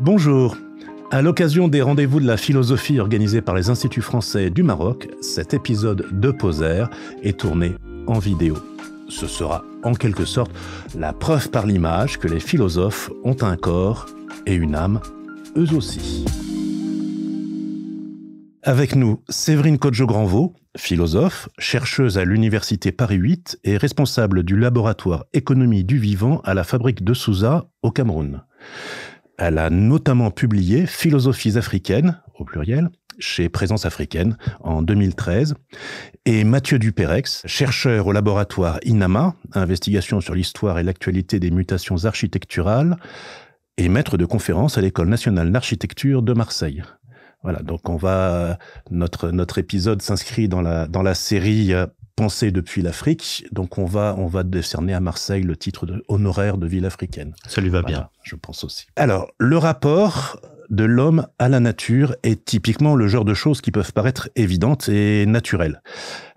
Bonjour. À l'occasion des rendez-vous de la philosophie organisés par les Instituts français du Maroc, cet épisode de Poser est tourné en vidéo. Ce sera en quelque sorte la preuve par l'image que les philosophes ont un corps et une âme, eux aussi. Avec nous, Séverine Kodjo-Granvaux, philosophe, chercheuse à l'Université Paris 8 et responsable du laboratoire Économie du vivant à la fabrique de Sousa, au Cameroun. Elle a notamment publié Philosophies africaines, au pluriel, chez Présence africaine, en 2013. Et Mathieu Duperex, chercheur au laboratoire INAMA, investigation sur l'histoire et l'actualité des mutations architecturales, et maître de conférences à l'École nationale d'architecture de Marseille. Voilà, donc notre épisode s'inscrit dans la série Penser depuis l'Afrique. Donc on va décerner à Marseille le titre honoraire de ville africaine. Ça lui va bien. Je pense aussi. Alors, le rapport de l'homme à la nature est typiquement le genre de choses qui peuvent paraître évidentes et naturelles.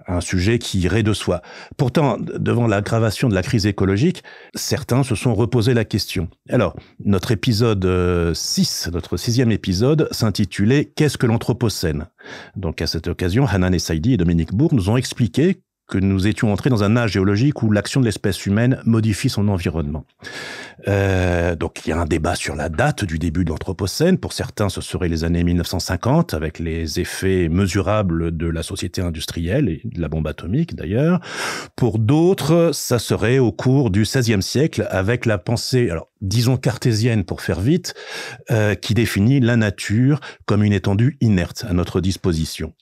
Un sujet qui irait de soi. Pourtant, devant l'aggravation de la crise écologique, certains se sont reposé la question. Alors, notre épisode 6, notre 6e épisode, s'intitulait « Qu'est-ce que l'anthropocène ?» Donc, à cette occasion, Hanan Essaidi et Dominique Bourg nous ont expliqué que nous étions entrés dans un âge géologique où l'action de l'espèce humaine modifie son environnement. Donc il y a un débat sur la date du début de l'Anthropocène. Pour certains, ce serait les années 1950, avec les effets mesurables de la société industrielle et de la bombe atomique d'ailleurs. Pour d'autres, ça serait au cours du XVIe siècle, avec la pensée, alors disons cartésienne pour faire vite, qui définit la nature comme une étendue inerte à notre disposition.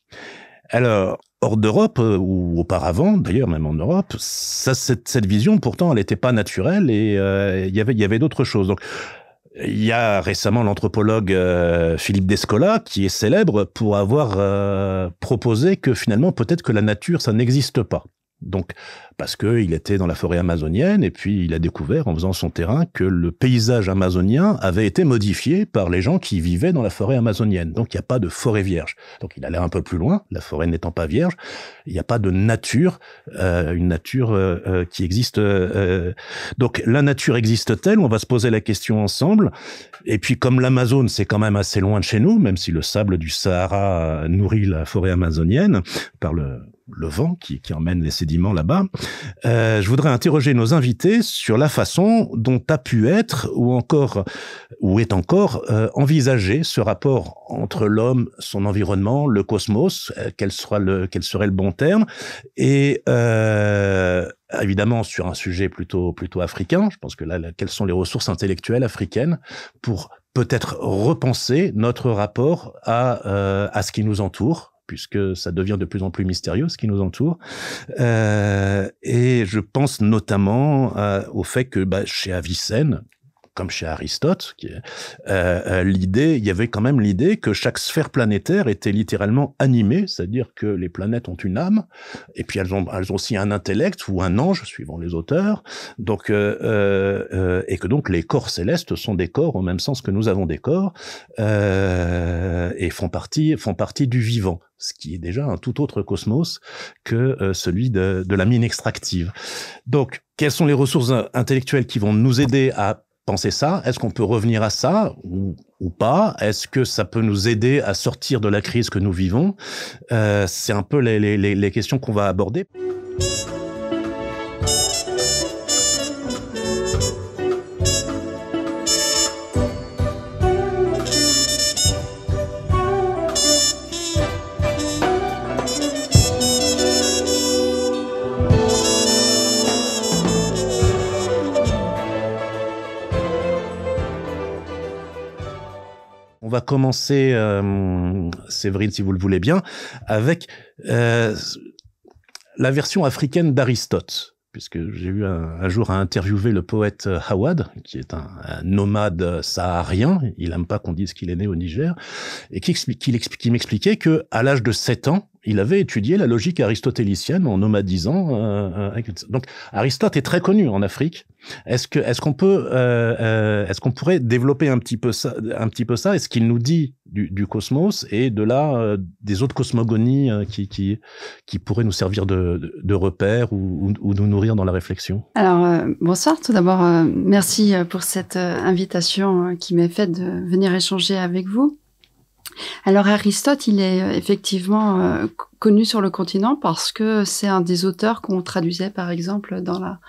Alors, hors d'Europe, ou auparavant, d'ailleurs même en Europe, cette vision, pourtant, elle n'était pas naturelle et il y avait d'autres choses. Donc, il y a récemment l'anthropologue Philippe Descola, qui est célèbre pour avoir proposé que finalement, peut-être que la nature, ça n'existe pas. Donc, parce qu'il était dans la forêt amazonienne et puis il a découvert en faisant son terrain que le paysage amazonien avait été modifié par les gens qui vivaient dans la forêt amazonienne. Donc, il n'y a pas de forêt vierge. Donc, il allait un peu plus loin, la forêt n'étant pas vierge. Il n'y a pas de nature, une nature qui existe. Donc, la nature existe-t-elle? On va se poser la question ensemble. Et puis, comme l'Amazone, c'est quand même assez loin de chez nous, même si le sable du Sahara nourrit la forêt amazonienne par le vent qui emmène les sédiments là-bas. Je voudrais interroger nos invités sur la façon dont a pu être ou est encore envisagé ce rapport entre l'homme, son environnement, le cosmos, quel serait le bon terme, et évidemment sur un sujet plutôt africain. Je pense que là, quelles sont les ressources intellectuelles africaines pour peut-être repenser notre rapport à ce qui nous entoure, puisque ça devient de plus en plus mystérieux, ce qui nous entoure. Et je pense notamment au fait que chez Avicenne, comme chez Aristote, il y avait quand même l'idée que chaque sphère planétaire était littéralement animée, c'est-à-dire que les planètes ont une âme, et puis elles ont aussi un intellect ou un ange, suivant les auteurs, donc et que donc les corps célestes sont des corps au même sens que nous avons des corps, et font partie du vivant, ce qui est déjà un tout autre cosmos que celui de la mine extractive. Donc, quelles sont les ressources intellectuelles qui vont nous aider à penser ça? Est-ce qu'on peut revenir à ça ou pas? Est-ce que ça peut nous aider à sortir de la crise que nous vivons? C'est un peu les questions qu'on va aborder. On va commencer, Séverine, si vous le voulez bien, avec la version africaine d'Aristote, puisque j'ai eu un jour à interviewer le poète Hawad, qui est un nomade saharien. Il n'aime pas qu'on dise qu'il est né au Niger, et qui m'expliquait que à l'âge de 7 ans, il avait étudié la logique aristotélicienne en nomadisant. Donc, Aristote est très connu en Afrique. Est-ce qu'on pourrait développer un petit peu ça? Est-ce qu'il nous dit du cosmos et de là des autres cosmogonies qui pourraient nous servir de repères ou nous nourrir dans la réflexion? Alors, bonsoir. Tout d'abord, merci pour cette invitation qui m'est faite de venir échanger avec vous. Alors Aristote, il est effectivement connu sur le continent parce que c'est un des auteurs qu'on traduisait par exemple dans la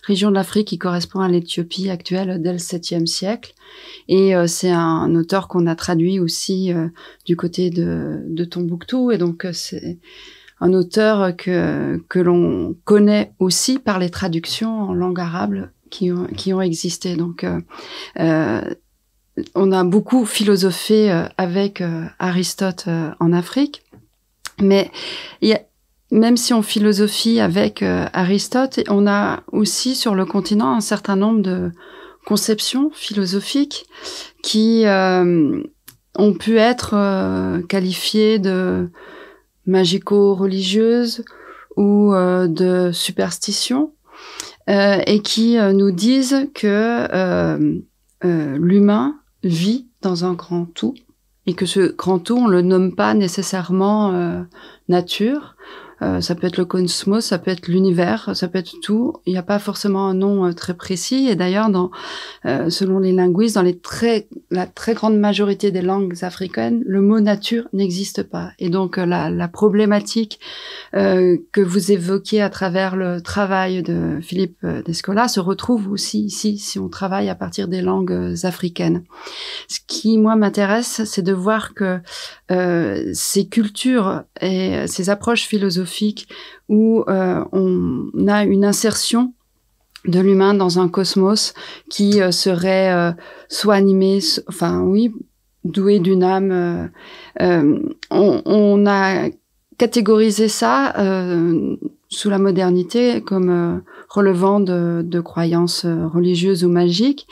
région de l'Afrique qui correspond à l'Éthiopie actuelle dès le 7e siècle. Et c'est un auteur qu'on a traduit aussi du côté de Tombouctou. Et donc c'est un auteur que l'on connaît aussi par les traductions en langue arabe qui ont existé. Donc on a beaucoup philosophé avec Aristote en Afrique, mais même si on philosophie avec Aristote, on a aussi sur le continent un certain nombre de conceptions philosophiques qui ont pu être qualifiées de magico-religieuses ou de superstitions, et qui nous disent que l'humain vit dans un grand tout et que ce grand tout, on le nomme pas nécessairement nature. Ça peut être le cosmos, ça peut être l'univers, ça peut être tout. Il n'y a pas forcément un nom très précis. Et d'ailleurs, selon les linguistes, dans la très grande majorité des langues africaines, le mot nature n'existe pas. Et donc, la problématique que vous évoquiez à travers le travail de Philippe Descola se retrouve aussi ici, si on travaille à partir des langues africaines. Ce qui, moi, m'intéresse, c'est de voir que ces cultures et ces approches philosophiques où on a une insertion de l'humain dans un cosmos qui serait soit animé, doué d'une âme. On a catégorisé ça sous la modernité comme relevant de croyances religieuses ou magiques,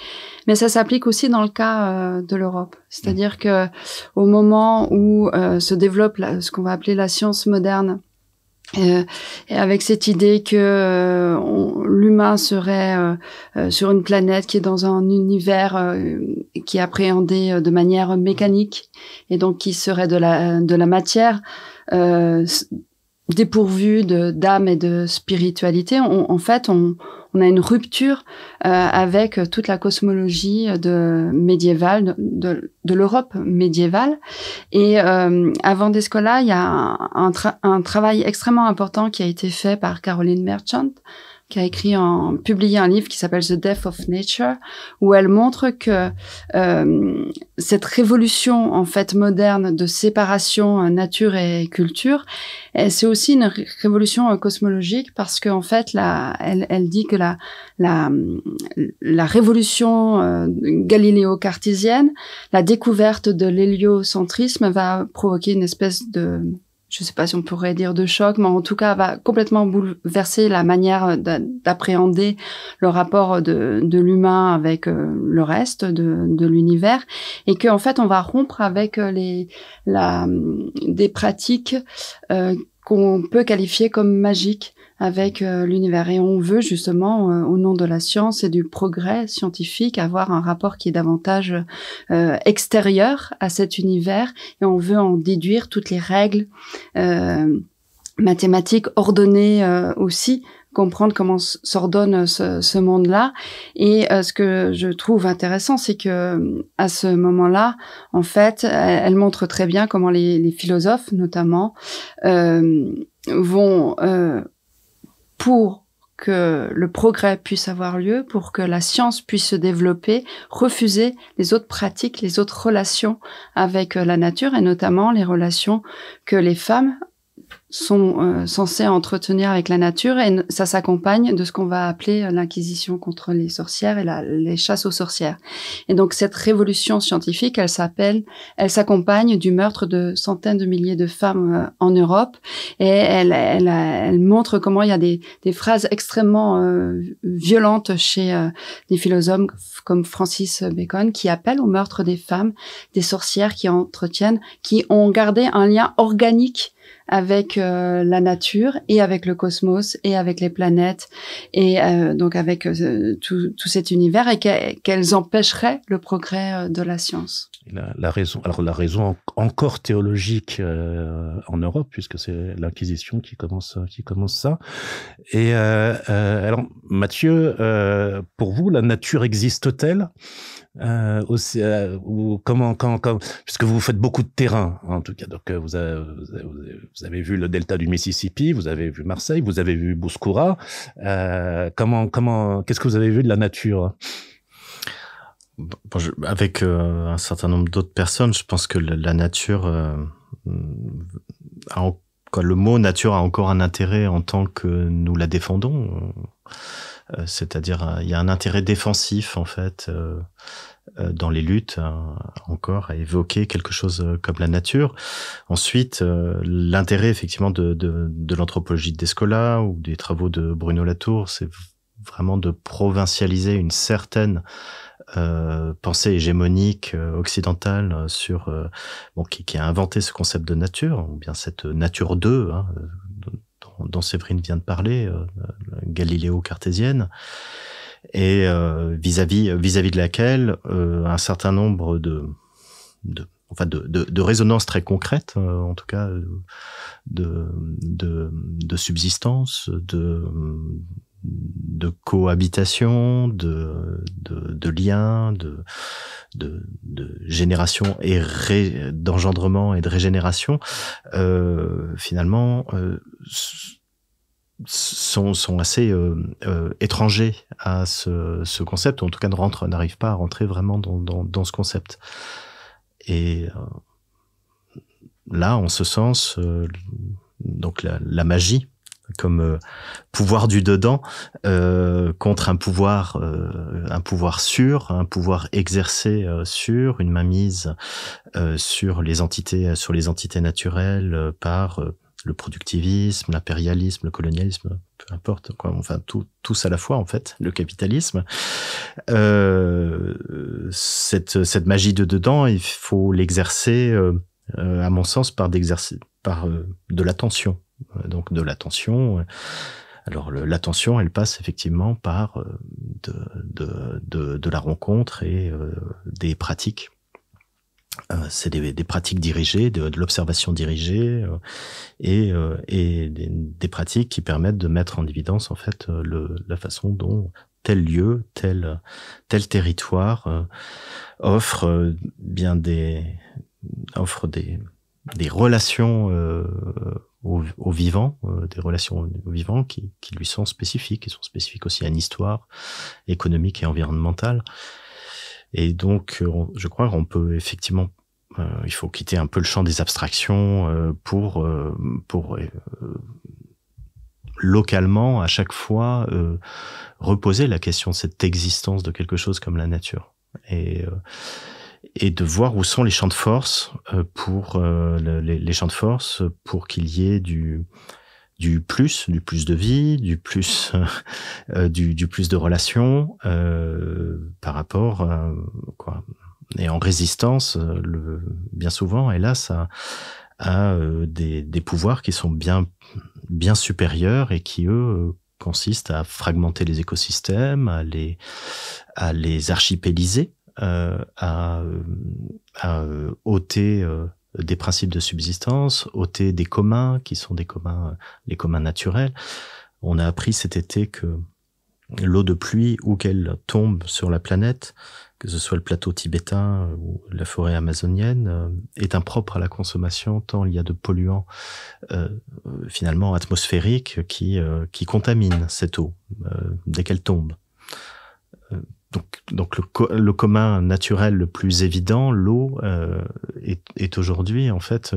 mais ça s'applique aussi dans le cas de l'Europe. C'est-à-dire que au moment où se développe ce qu'on va appeler la science moderne, et avec cette idée que l'humain serait sur une planète qui est dans un univers qui est appréhendé de manière mécanique et donc qui serait de la matière dépourvue d'âme et de spiritualité, en fait, on a une rupture avec toute la cosmologie médiévale de l'Europe médiévale. Et avant Descola, il y a un travail extrêmement important qui a été fait par Caroline Merchant, qui a publié un livre qui s'appelle The Death of Nature, où elle montre que cette révolution en fait moderne de séparation nature et culture, c'est aussi une révolution cosmologique parce que en fait elle dit que la révolution galiléo-cartésienne, la découverte de l'héliocentrisme va provoquer une espèce de, je sais pas si on pourrait dire de choc, mais en tout cas va complètement bouleverser la manière d'appréhender le rapport de l'humain avec le reste de l'univers, et qu'en fait on va rompre avec des pratiques qu'on peut qualifier comme magiques avec l'univers. Et on veut justement, au nom de la science et du progrès scientifique, avoir un rapport qui est davantage extérieur à cet univers, et on veut en déduire toutes les règles mathématiques ordonnées aussi, comprendre comment s'ordonne ce monde-là. Et ce que je trouve intéressant, c'est que à ce moment-là, en fait, elle montre très bien comment les philosophes, notamment, vont pour que le progrès puisse avoir lieu, pour que la science puisse se développer, refuser les autres pratiques, les autres relations avec la nature, et notamment les relations que les femmes sont censées entretenir avec la nature, et ça s'accompagne de ce qu'on va appeler l'inquisition contre les sorcières et les chasses aux sorcières. Et donc cette révolution scientifique, elle s'accompagne du meurtre de centaines de milliers de femmes en Europe, et elle montre comment il y a des phrases extrêmement violentes chez des philosophes comme Francis Bacon qui appellent au meurtre des femmes, des sorcières qui ont gardé un lien organique avec la nature et avec le cosmos et avec les planètes et donc avec tout cet univers et qu'elles empêcheraient le progrès de la science. Et la raison, alors la raison encore théologique en Europe, puisque c'est l'Inquisition qui commence ça. Et alors Mathieu, pour vous, la nature existe-t-elle ou comment, puisque vous faites beaucoup de terrain, en tout cas, donc vous avez vu le delta du Mississippi, vous avez vu Marseille, vous avez vu Bouskoura, qu'est-ce que vous avez vu de la nature? Bon, avec un certain nombre d'autres personnes, je pense que la nature, le mot nature a encore un intérêt en tant que nous la défendons. C'est-à-dire, il y a un intérêt défensif, en fait, dans les luttes, encore, à évoquer quelque chose comme la nature. Ensuite, l'intérêt, effectivement, de l'anthropologie de Descola ou des travaux de Bruno Latour, c'est vraiment de provincialiser une certaine pensée hégémonique occidentale sur qui a inventé ce concept de nature, ou bien cette nature 2, dont Séverine vient de parler, galiléo-cartésienne, et vis-à-vis de laquelle un certain nombre de résonances très concrètes, en tout cas de subsistance, de cohabitation, de liens, de génération et d'engendrement et de régénération, finalement, sont assez étrangers à ce concept, ou en tout cas n'arrivent pas à rentrer vraiment dans ce concept. Et là, en ce sens, donc la magie comme pouvoir du dedans contre un pouvoir sûr, un pouvoir exercé sur une mainmise sur les entités naturelles par le productivisme, l'impérialisme, le colonialisme, peu importe quoi, enfin tous à la fois en fait, le capitalisme. Cette magie de dedans, il faut l'exercer à mon sens par de l'attention. Donc de l'attention. Alors l'attention, elle passe effectivement par de la rencontre et des pratiques. C'est des pratiques dirigées, de l'observation dirigée et des pratiques qui permettent de mettre en évidence en fait la façon dont tel lieu, tel territoire offre des relations aux vivants, des relations aux vivants qui lui sont spécifiques, qui sont spécifiques aussi à une histoire économique et environnementale. Et donc, je crois qu'on peut effectivement, il faut quitter un peu le champ des abstractions pour localement, à chaque fois, reposer la question de cette existence de quelque chose comme la nature. Et de voir où sont les champs de force pour les champs de force pour qu'il y ait du plus de vie, du plus de relations par rapport quoi. Et en résistance bien souvent, hélas, à des pouvoirs qui sont bien supérieurs et qui eux consistent à fragmenter les écosystèmes, à les archipéliser, à ôter des principes de subsistance, ôter des communs qui sont les communs naturels. On a appris cet été que l'eau de pluie, où qu'elle tombe sur la planète, que ce soit le plateau tibétain ou la forêt amazonienne, est impropre à la consommation tant il y a de polluants finalement atmosphériques qui contaminent cette eau dès qu'elle tombe. Donc le commun naturel le plus évident, l'eau, est aujourd'hui en fait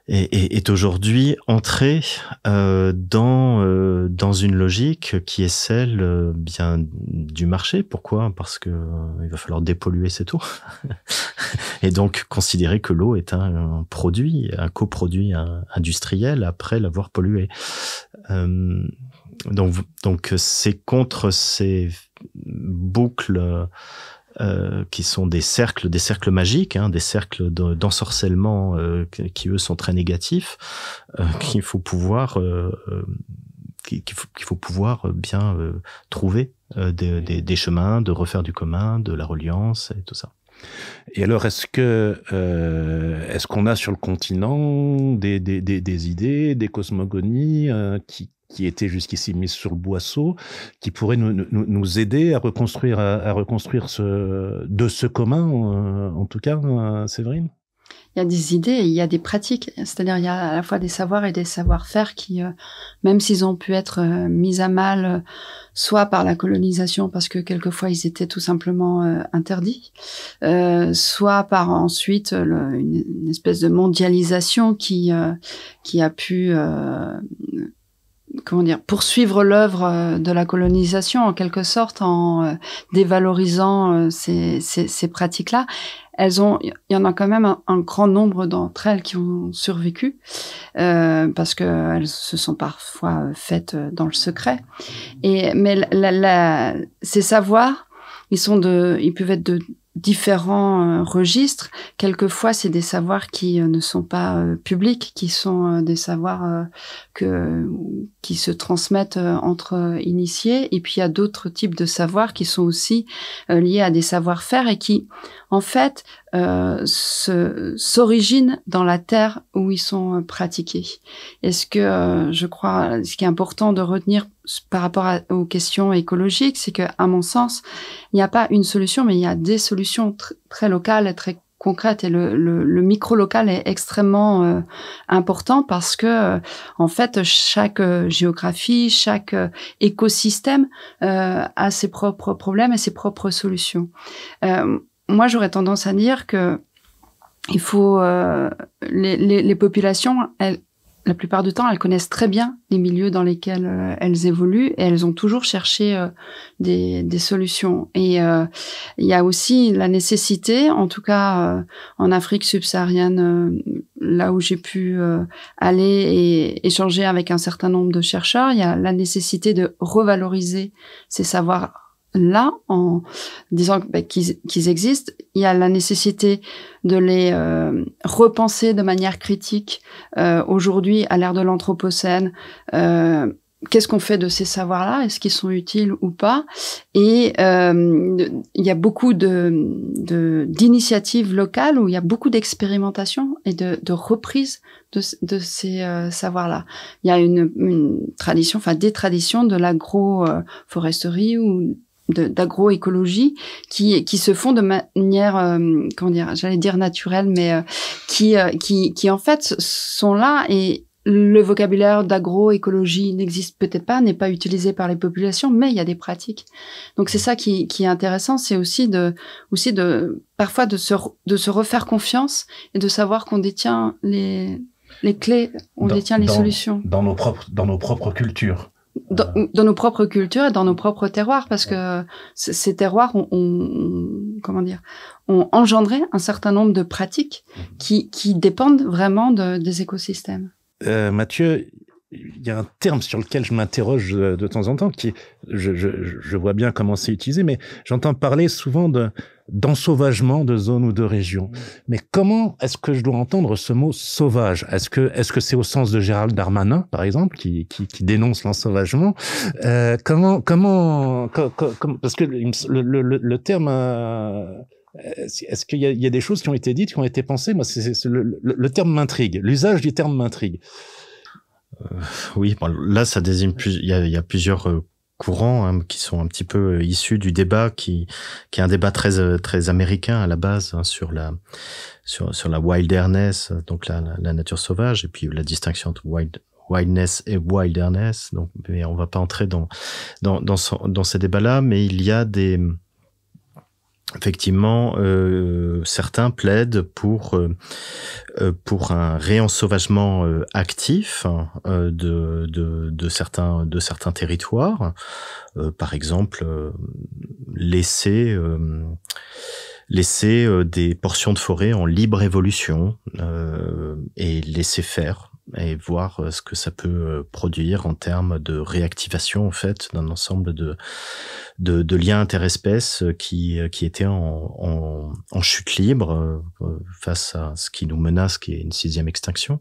est aujourd'hui entrée dans une logique qui est celle bien du marché. Pourquoi ? Parce que il va falloir dépolluer cette eau et donc considérer que l'eau est un produit, un coproduit industriel après l'avoir pollué. Donc c'est contre ces boucles qui sont des cercles magiques, des cercles d'ensorcellement qui eux sont très négatifs, qu'il faut pouvoir bien trouver des chemins, de refaire du commun, de la reliance et tout ça. Et alors, est-ce qu'on a sur le continent des idées, des cosmogonies qui étaient jusqu'ici mises sur le boisseau, qui pourraient nous aider à reconstruire de ce commun, en tout cas, Séverine? Il y a des idées et il y a des pratiques. C'est-à-dire, il y a à la fois des savoirs et des savoir-faire qui, même s'ils ont pu être mis à mal, soit par la colonisation, parce que quelquefois ils étaient tout simplement interdits, soit par ensuite une espèce de mondialisation qui a pu poursuivre l'œuvre de la colonisation en quelque sorte, en dévalorisant ces pratiques-là. Il y en a quand même un grand nombre d'entre elles qui ont survécu, parce que elles se sont parfois faites dans le secret. Mais ces savoirs, ils peuvent être de différents registres. Quelquefois, c'est des savoirs qui ne sont pas publics, qui sont des savoirs qui se transmettent entre initiés. Et puis, il y a d'autres types de savoirs qui sont aussi liés à des savoir-faire et qui, en fait, s'originent dans la terre où ils sont pratiqués. Est-ce que je crois, ce qui est important de retenir par rapport aux questions écologiques, c'est que, à mon sens, il n'y a pas une solution, mais il y a des solutions très locales et très concrètes. Et le micro-local est extrêmement important parce que, en fait, chaque géographie, chaque écosystème a ses propres problèmes et ses propres solutions. Moi, j'aurais tendance à dire que il faut les populations, la plupart du temps, elles connaissent très bien les milieux dans lesquels elles évoluent et elles ont toujours cherché des solutions. Et il y a aussi la nécessité, en tout cas en Afrique subsaharienne, là où j'ai pu aller et échanger avec un certain nombre de chercheurs, il y a la nécessité de revaloriser ces savoirs là, en disant qu'ils existent. Il y a la nécessité de les repenser de manière critique aujourd'hui à l'ère de l'Anthropocène. Qu'est-ce qu'on fait de ces savoirs-là? Est-ce qu'ils sont utiles ou pas? Et il y a beaucoup d'initiatives locales où il y a beaucoup d'expérimentation et de reprise de ces savoirs-là. Il y a une tradition, des traditions de l'agroforesterie ou d'agroécologie qui se font de manière j'allais dire naturelle, mais qui en fait sont là, et le vocabulaire d'agroécologie n'existe peut-être pas, n'est pas utilisé par les populations, mais il y a des pratiques. Donc c'est ça qui est intéressant, c'est aussi parfois de se refaire confiance et de savoir qu'on détient les clés, détient les solutions dans nos propres cultures. Dans nos propres cultures et dans nos propres terroirs, parce que ces terroirs ont engendré un certain nombre de pratiques qui dépendent vraiment des écosystèmes. Mathieu, il y a un terme sur lequel je m'interroge de temps en temps, je vois bien comment c'est utilisé, mais j'entends parler souvent d'ensauvagement de zones ou de régions. Mais comment est-ce que je dois entendre ce mot sauvage? Est-ce que c'est au sens de Gérald Darmanin, par exemple, qui dénonce l'ensauvagement? Parce que le terme, est-ce qu'il y a des choses qui ont été dites, qui ont été pensées? Moi, le terme m'intrigue. L'usage du terme m'intrigue. Oui, là, ça désigne il y a plusieurs courants qui sont un petit peu issus du débat qui est un débat très américain à la base, sur la wilderness, donc la nature sauvage, et puis la distinction entre wildness et wilderness. Donc, mais on va pas entrer dans ces débats-là, mais il y a effectivement, certains plaident pour un réensauvagement actif de certains territoires. Par exemple, laisser des portions de forêt en libre évolution et laisser faire et voir ce que ça peut produire en termes de réactivation en fait d'un ensemble de liens interespèces qui étaient en chute libre face à ce qui nous menace, qui est une 6e extinction.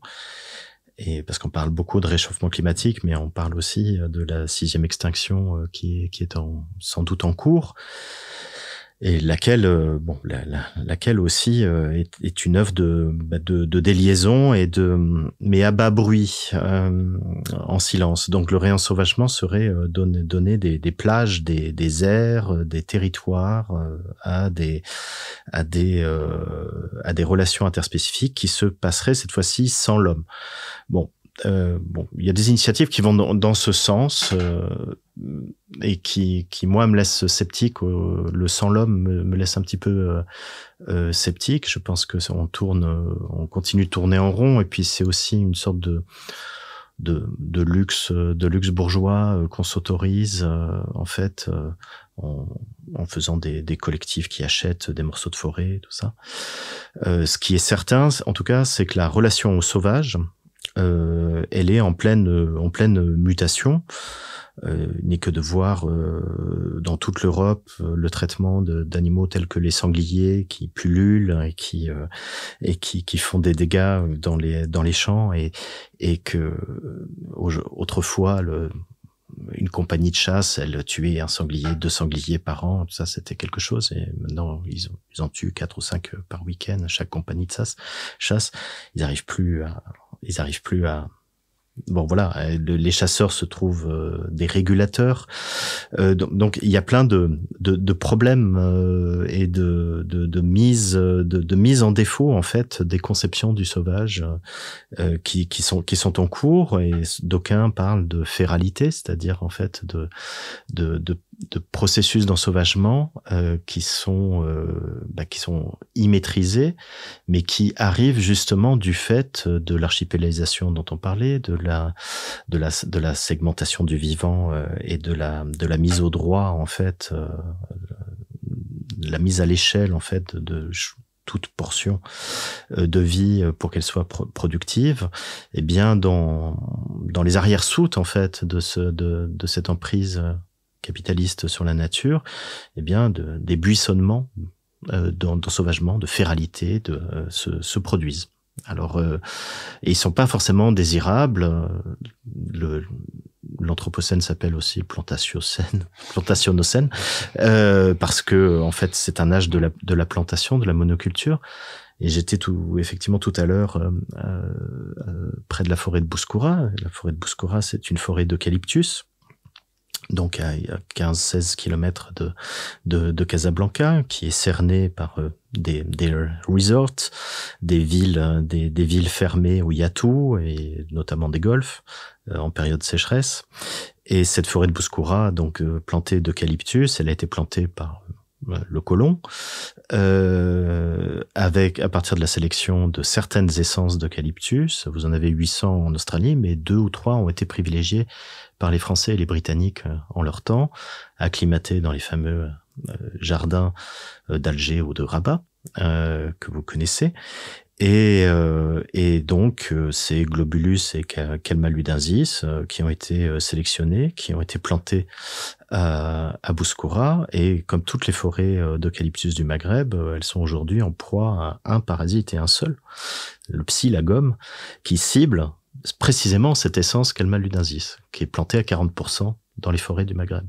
Et parce qu'on parle beaucoup de réchauffement climatique, mais on parle aussi de la 6e extinction qui est sans doute en cours. Et laquelle aussi est une œuvre de déliaison mais à bas bruit, en silence. Donc le réensauvagement serait donner des plages, des aires, des territoires à des relations interspécifiques qui se passeraient cette fois-ci sans l'homme. Il y a des initiatives qui vont dans ce sens et qui moi me laissent sceptique. Le sans l'homme me laisse un petit peu sceptique. Je pense que on continue de tourner en rond, et puis c'est aussi une sorte de luxe bourgeois qu'on s'autorise en fait en faisant des collectifs qui achètent des morceaux de forêt, tout ça. Ce qui est certain, en tout cas, c'est que la relation au sauvage, elle est en pleine mutation. N'est que de voir dans toute l'Europe le traitement d'animaux tels que les sangliers qui pullulent et qui font des dégâts dans les champs, et que autrefois une compagnie de chasse, elle tuait 2 sangliers par an, tout ça c'était quelque chose, et maintenant ils en tuent 4 ou 5 par week-end, chaque compagnie de chasse. Ils arrivent plus à bon voilà, les chasseurs se trouvent des régulateurs. Donc il y a plein de problèmes et de mise en défaut en fait des conceptions du sauvage qui sont en cours, et d'aucuns parlent de féralité, c'est-à-dire en fait de processus d'ensauvagement qui sont immaîtrisés, mais qui arrivent justement du fait de l'archipélisation dont on parlait, de la segmentation du vivant et de la mise au droit en fait, la mise à l'échelle en fait de toute portion de vie pour qu'elle soit productive. Et bien dans les arrière-soutes en fait de cette emprise capitaliste sur la nature, eh bien des buissonnements d'ensauvagement, de féralité se produisent. Alors, et ils sont pas forcément désirables. L'anthropocène s'appelle aussi plantatiocène, parce que en fait c'est un âge de la plantation, de la monoculture. Et j'étais effectivement tout à l'heure près de la forêt de Bouscoura. La forêt de Bouscoura, c'est une forêt d'eucalyptus. Donc à 15-16 kilomètres de Casablanca, qui est cernée par des resorts, des villes fermées où il y a tout, et notamment des golfs en période de sécheresse. Et cette forêt de Bouscoura, donc plantée d'eucalyptus, elle a été plantée par le colon, à partir de la sélection de certaines essences d'eucalyptus. Vous en avez 800 en Australie, mais 2 ou 3 ont été privilégiés par les Français et les Britanniques en leur temps, acclimatés dans les fameux jardins d'Alger ou de Rabat, que vous connaissez. Et donc, ces globulus et calmaludensis qui ont été sélectionnés, qui ont été plantés à Bouscoura, et comme toutes les forêts d'eucalyptus du Maghreb, elles sont aujourd'hui en proie à un parasite et un seul, le psilagome, qui cible précisément cette essence calmaludensis, qui est plantée à 40% dans les forêts du Maghreb.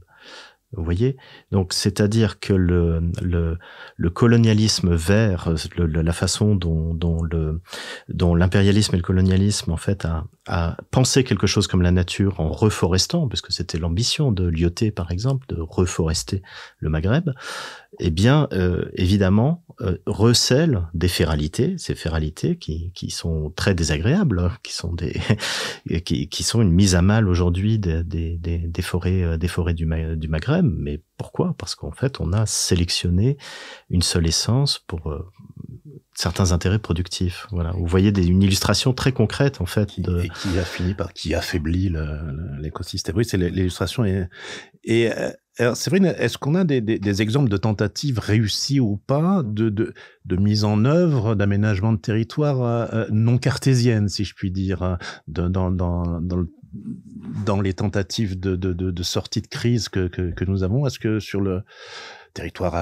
Vous voyez? Donc, c'est-à-dire que le colonialisme vert, la façon dont l'impérialisme et le colonialisme, en fait, a pensé quelque chose comme la nature en reforestant, parce que c'était l'ambition de Lyautey, par exemple, de reforester le Maghreb, eh bien, évidemment, recèle des féralités, ces féralités qui sont très désagréables, qui sont une mise à mal aujourd'hui des forêts du Maghreb. Mais pourquoi? Parce qu'en fait, on a sélectionné une seule essence certains intérêts productifs. Voilà, vous voyez une illustration très concrète en fait et qui affaiblit l'écosystème. Oui, c'est l'illustration et alors c'est vrai. Est-ce qu'on a des exemples de tentatives réussies ou pas de mise en œuvre d'aménagement de territoire non cartésienne, si je puis dire, dans les tentatives de sortie de crise que nous avons? Est-ce que sur le territoire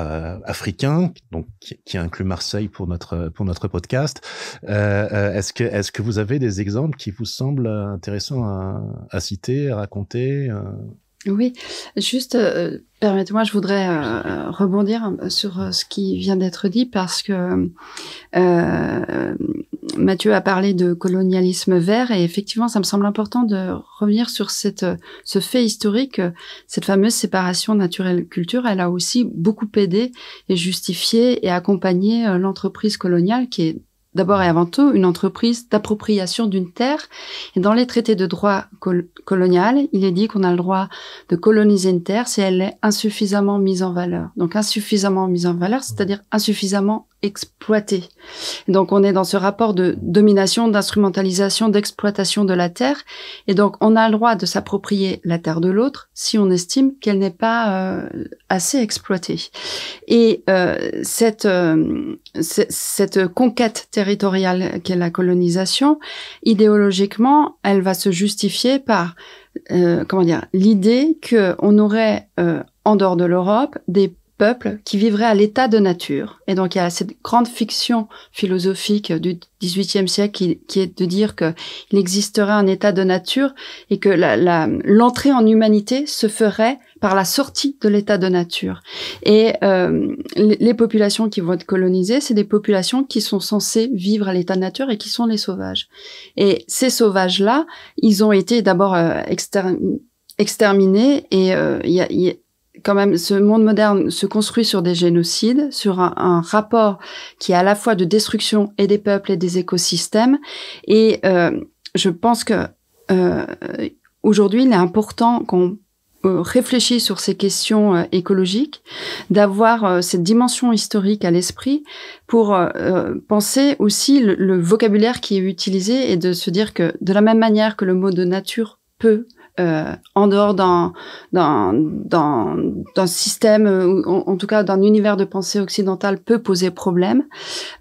africain, donc qui inclut Marseille pour notre podcast, est-ce que vous avez des exemples qui vous semblent intéressants à citer, à raconter? Oui, juste permettez-moi, je voudrais rebondir sur ce qui vient d'être dit parce que Mathieu a parlé de colonialisme vert et effectivement, ça me semble important de revenir sur ce fait historique. Cette fameuse séparation naturelle-culture, elle a aussi beaucoup aidé et justifié et accompagné l'entreprise coloniale qui est d'abord et avant tout une entreprise d'appropriation d'une terre. Et dans les traités de droit colonial, il est dit qu'on a le droit de coloniser une terre si elle est insuffisamment mise en valeur. Donc insuffisamment mise en valeur, c'est-à-dire insuffisamment exploitée. Donc on est dans ce rapport de domination, d'instrumentalisation, d'exploitation de la terre. Et donc on a le droit de s'approprier la terre de l'autre si on estime qu'elle n'est pas assez exploitée. Et cette conquête territoriale qu'est la colonisation, idéologiquement, elle va se justifier par l'idée qu'on aurait en dehors de l'Europe des peuples qui vivraient à l'état de nature. Et donc, il y a cette grande fiction philosophique du XVIIIe siècle qui est de dire qu'il existerait un état de nature et que l'entrée en humanité se ferait par la sortie de l'état de nature. Et les populations qui vont être colonisées, c'est des populations qui sont censées vivre à l'état de nature et qui sont les sauvages. Et ces sauvages-là, ils ont été d'abord exterminés et quand même, ce monde moderne se construit sur des génocides, sur un rapport qui est à la fois de destruction et des peuples et des écosystèmes. Et je pense que aujourd'hui, il est important qu'on réfléchisse sur ces questions écologiques, d'avoir cette dimension historique à l'esprit pour penser aussi le vocabulaire qui est utilisé et de se dire que de la même manière que le mot de nature peut en dehors d'un système, ou en tout cas d'un univers de pensée occidentale peut poser problème,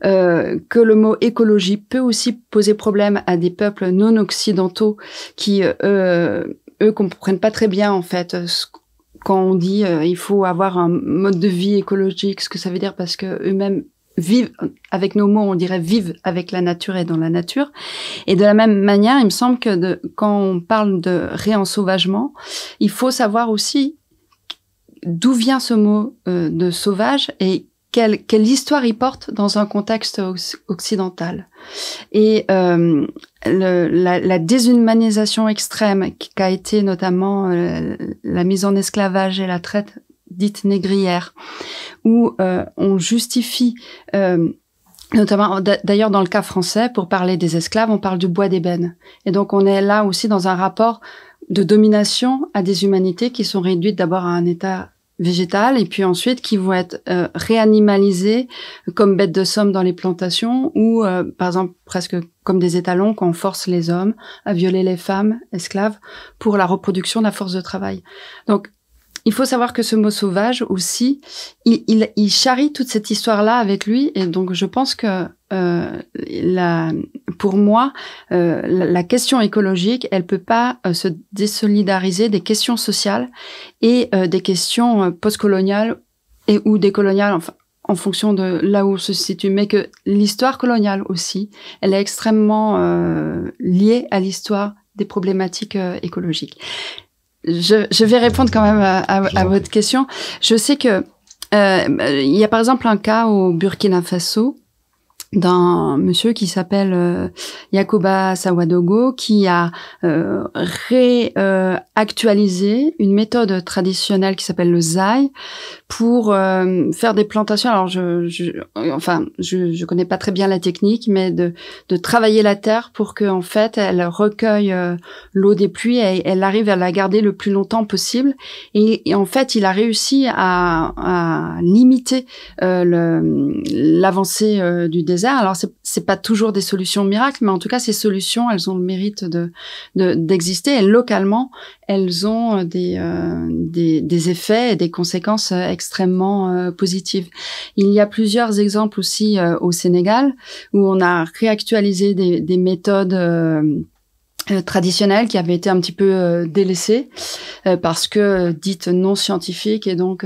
que le mot écologie peut aussi poser problème à des peuples non occidentaux qui, eux, comprennent pas très bien, en fait, quand on dit il faut avoir un mode de vie écologique, ce que ça veut dire, parce que eux-mêmes vivent, avec nos mots, on dirait vivent avec la nature et dans la nature. Et de la même manière, il me semble que quand on parle de réensauvagement, il faut savoir aussi d'où vient ce mot de sauvage et quelle histoire il porte dans un contexte occidental. Et la déshumanisation extrême qu'a été notamment la mise en esclavage et la traite dite négrière, où on justifie, notamment d'ailleurs dans le cas français, pour parler des esclaves, on parle du bois d'ébène. Et donc on est là aussi dans un rapport de domination à des humanités qui sont réduites d'abord à un état végétal et puis ensuite qui vont être réanimalisées comme bêtes de somme dans les plantations ou par exemple presque comme des étalons quand on force les hommes à violer les femmes esclaves pour la reproduction de la force de travail. Donc il faut savoir que ce mot sauvage aussi, il charrie toute cette histoire-là avec lui. Et donc, je pense que pour moi, la question écologique, elle peut pas se désolidariser des questions sociales et des questions postcoloniales et ou décoloniales, enfin, en fonction de là où on se situe. Mais que l'histoire coloniale aussi, elle est extrêmement liée à l'histoire des problématiques écologiques. Je vais répondre quand même à votre question. Je sais que il y a par exemple un cas au Burkina Faso d'un monsieur qui s'appelle Yacouba Sawadogo qui a réactualisé une méthode traditionnelle qui s'appelle le zaï pour faire des plantations. Alors je connais pas très bien la technique, mais de travailler la terre pour que en fait elle recueille l'eau des pluies et elle arrive à la garder le plus longtemps possible. Et en fait, il a réussi à limiter l'avancée du désert désert. Alors c'est pas toujours des solutions miracles, mais en tout cas ces solutions, elles ont le mérite d'exister, et localement elles ont des effets et des conséquences extrêmement positives. Il y a plusieurs exemples aussi au Sénégal où on a réactualisé des méthodes traditionnelles qui avaient été un petit peu délaissées parce que dites non scientifiques, et donc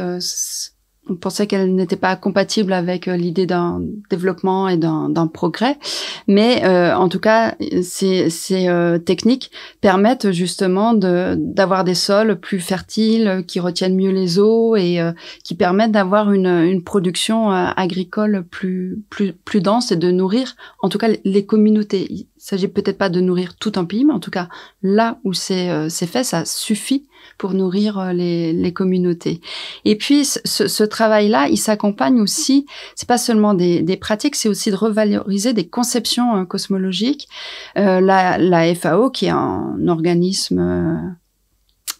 on pensait qu'elle n'était pas compatible avec l'idée d'un développement et d'un progrès. Mais en tout cas, ces techniques permettent justement d'avoir des sols plus fertiles, qui retiennent mieux les eaux et qui permettent d'avoir une production agricole plus dense, et de nourrir en tout cas les communautés. Il s'agit peut-être pas de nourrir tout un pays, mais en tout cas là où c'est fait, ça suffit pour nourrir les communautés. Et puis ce travail-là, il s'accompagne aussi, c'est pas seulement des pratiques, c'est aussi de revaloriser des conceptions cosmologiques. La FAO, qui est un organisme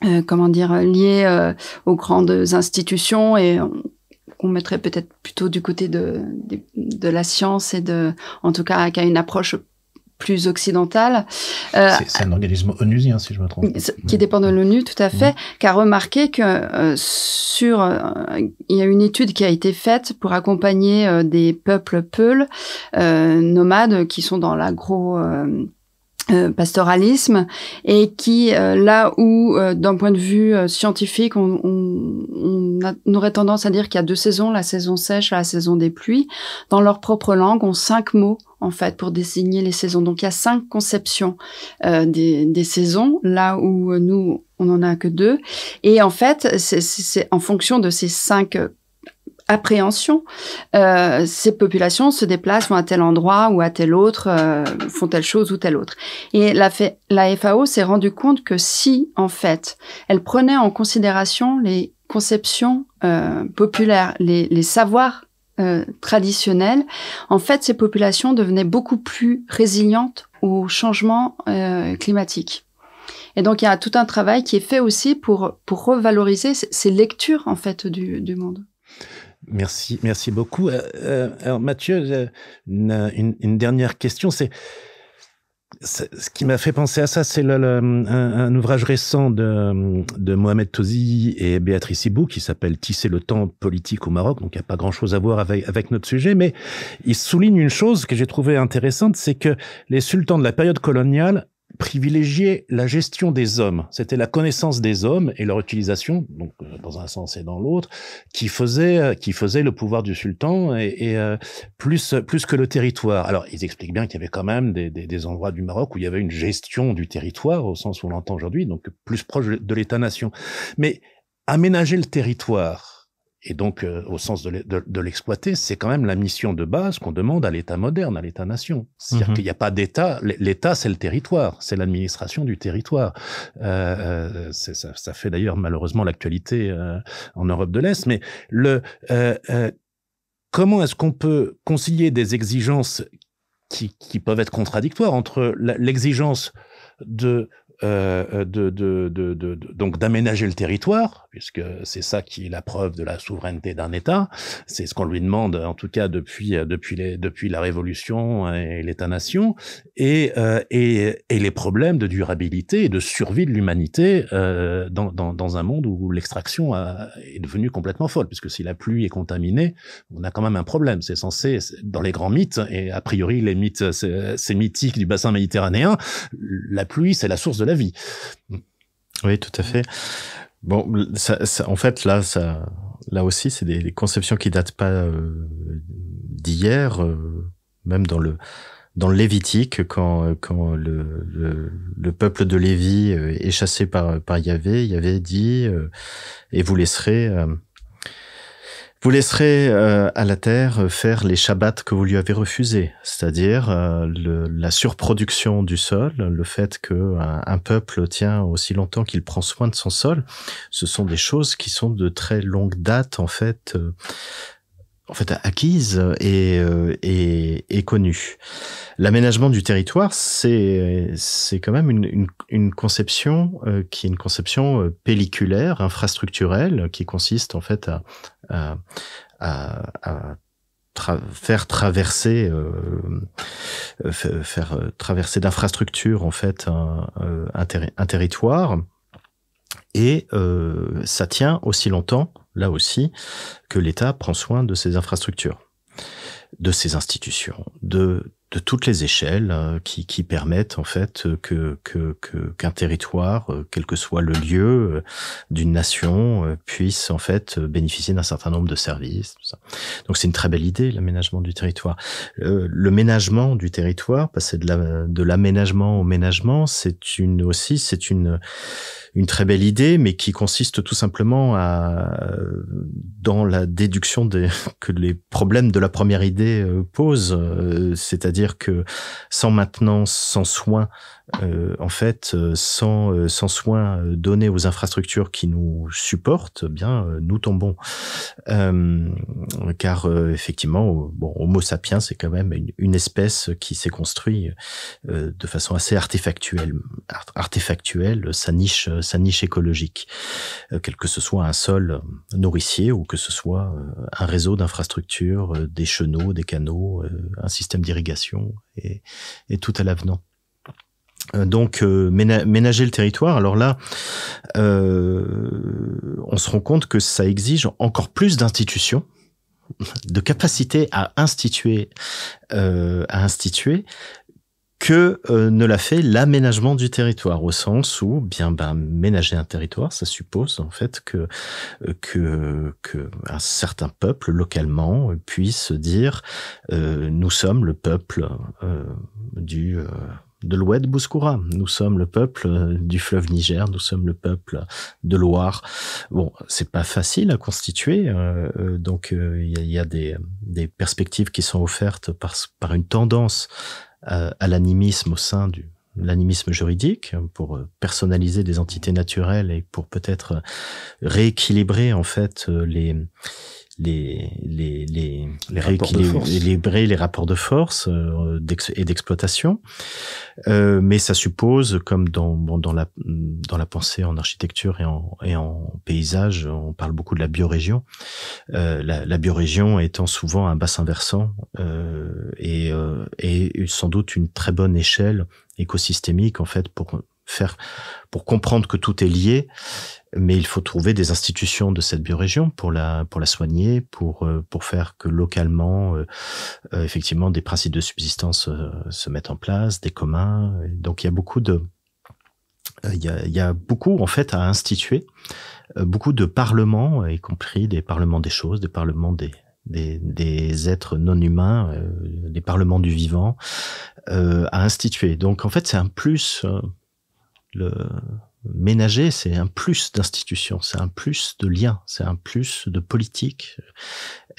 lié aux grandes institutions, et qu'on mettrait peut-être plutôt du côté de la science, et en tout cas qui a une approche plus occidentale. C'est un organisme onusien, si je me trompe. Qui dépend de l'ONU, tout à fait, qui a remarqué que il y a une étude qui a été faite pour accompagner des peuples peuls nomades qui sont dans pastoralisme, et qui, là où, d'un point de vue scientifique, on aurait tendance à dire qu'il y a 2 saisons, la saison sèche et la saison des pluies, dans leur propre langue, ont 5 mots, en fait, pour désigner les saisons. Donc, il y a 5 conceptions des saisons, là où nous, on en a que 2. Et en fait, c'est en fonction de ces 5 appréhension, ces populations se déplacent, vont à tel endroit ou à tel autre, font telle chose ou telle autre. Et la FAO s'est rendu compte que si, en fait, elle prenait en considération les conceptions populaires, les savoirs traditionnels, en fait, ces populations devenaient beaucoup plus résilientes au changement climatique. Et donc, il y a tout un travail qui est fait aussi pour revaloriser ces lectures, en fait, du monde. Merci beaucoup. Alors Mathieu, une dernière question, c'est ce qui m'a fait penser à ça, c'est un ouvrage récent de Mohamed Tozi et Béatrice Ibou qui s'appelle « Tisser le temps politique au Maroc », donc il n'y a pas grand-chose à voir avec notre sujet, mais il souligne une chose que j'ai trouvée intéressante, c'est que les sultans de la période coloniale privilégier la gestion des hommes. C'était la connaissance des hommes et leur utilisation, donc dans un sens et dans l'autre, qui faisait le pouvoir du sultan et plus que le territoire. Alors, ils expliquent bien qu'il y avait quand même des endroits du Maroc où il y avait une gestion du territoire au sens où on l'entend aujourd'hui, donc plus proche de l'État-nation. Mais aménager le territoire, et donc, au sens de l'exploiter, c'est quand même la mission de base qu'on demande à l'État moderne, à l'État-nation. C'est-à-dire qu'il n'y a pas d'État. L'État, c'est le territoire, c'est l'administration du territoire. Ça fait d'ailleurs malheureusement l'actualité en Europe de l'Est. Mais comment est-ce qu'on peut concilier des exigences qui peuvent être contradictoires entre l'exigence donc d'aménager le territoire, puisque c'est ça qui est la preuve de la souveraineté d'un État. C'est ce qu'on lui demande, en tout cas depuis la Révolution et l'État-nation, et les problèmes de durabilité et de survie de l'humanité dans un monde où l'extraction est devenue complètement folle, puisque si la pluie est contaminée, on a quand même un problème. C'est censé, dans les grands mythes, et a priori les mythes c'est mythique du bassin méditerranéen, la pluie c'est la source de la vie. Oui, tout à fait. Bon, en fait, là aussi, c'est des conceptions qui datent pas d'hier, même dans le Lévitique, quand le peuple de Lévi est chassé par Yahvé dit et vous laisserez à la terre faire les shabbats que vous lui avez refusés, c'est-à-dire la surproduction du sol, le fait que un peuple tient aussi longtemps qu'il prend soin de son sol, ce sont des choses qui sont de très longue date en fait acquises et connues. L'aménagement du territoire, c'est quand même une conception qui est une conception pelliculaire, infrastructurelle, qui consiste en fait à faire traverser d'infrastructures en fait un territoire, et ça tient aussi longtemps, là aussi, que l'État prend soin de ces infrastructures, de ces institutions, de toutes les échelles qui permettent en fait qu'un territoire, quel que soit le lieu d'une nation, puisse en fait bénéficier d'un certain nombre de services. Tout ça. Donc c'est une très belle idée, l'aménagement du territoire. Le ménagement du territoire, passer de l'aménagement au ménagement, c'est une très belle idée, mais qui consiste tout simplement dans la déduction que les problèmes de la première idée posent, c'est-à-dire que sans maintenance, sans soin, en fait, sans soin donné aux infrastructures qui nous supportent, bien, nous tombons. Car effectivement, Homo sapiens, c'est quand même une espèce qui s'est construite de façon assez artefactuelle, sa niche écologique, quel que ce soit un sol nourricier ou que ce soit un réseau d'infrastructures, des chenaux, des canaux, un système d'irrigation et tout à l'avenant. Donc ménager le territoire, alors là on se rend compte que ça exige encore plus d'institutions, de capacité à instituer que ne l'a fait l'aménagement du territoire, au sens où ménager un territoire, ça suppose en fait que un certain peuple localement puisse dire nous sommes le peuple de l'Oued Bouskoura, nous sommes le peuple du fleuve Niger, nous sommes le peuple de Loire. Bon, c'est pas facile à constituer, donc il y a des perspectives qui sont offertes par une tendance à l'animisme au sein de l'animisme juridique, pour personnaliser des entités naturelles et pour peut-être rééquilibrer en fait rééquilibrer les rapports de force et d'exploitation, mais ça suppose, comme dans la pensée en architecture et en paysage, on parle beaucoup de la biorégion, la biorégion étant souvent un bassin versant et sans doute une très bonne échelle écosystémique en fait pour comprendre que tout est lié. Mais il faut trouver des institutions de cette biorégion pour la soigner, pour faire que localement, effectivement, des principes de subsistance se mettent en place, des communs. Donc il y a beaucoup en fait à instituer, beaucoup de parlements, y compris des parlements des choses, des parlements des êtres non humains, des parlements du vivant, à instituer. Donc en fait c'est un plus. Ménager, c'est un plus d'institutions, c'est un plus de liens, c'est un plus de politique,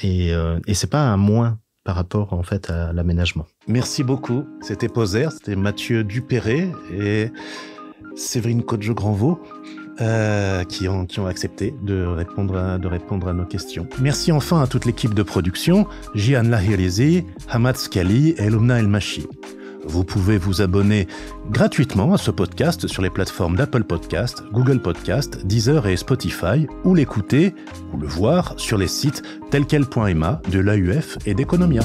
et c'est pas un moins par rapport en fait à l'aménagement. Merci beaucoup. C'était Poser, c'était Mathieu Dupéré et Séverine Codjo-Granvaux qui ont accepté de répondre à nos questions. Merci enfin à toute l'équipe de production, Jihan Lahirizi, Hamad Skali et Lumna El-Machi. Vous pouvez vous abonner gratuitement à ce podcast sur les plateformes d'Apple Podcast, Google Podcast, Deezer et Spotify, ou l'écouter ou le voir sur les sites telquel.ma de l'AUF et d'Economia.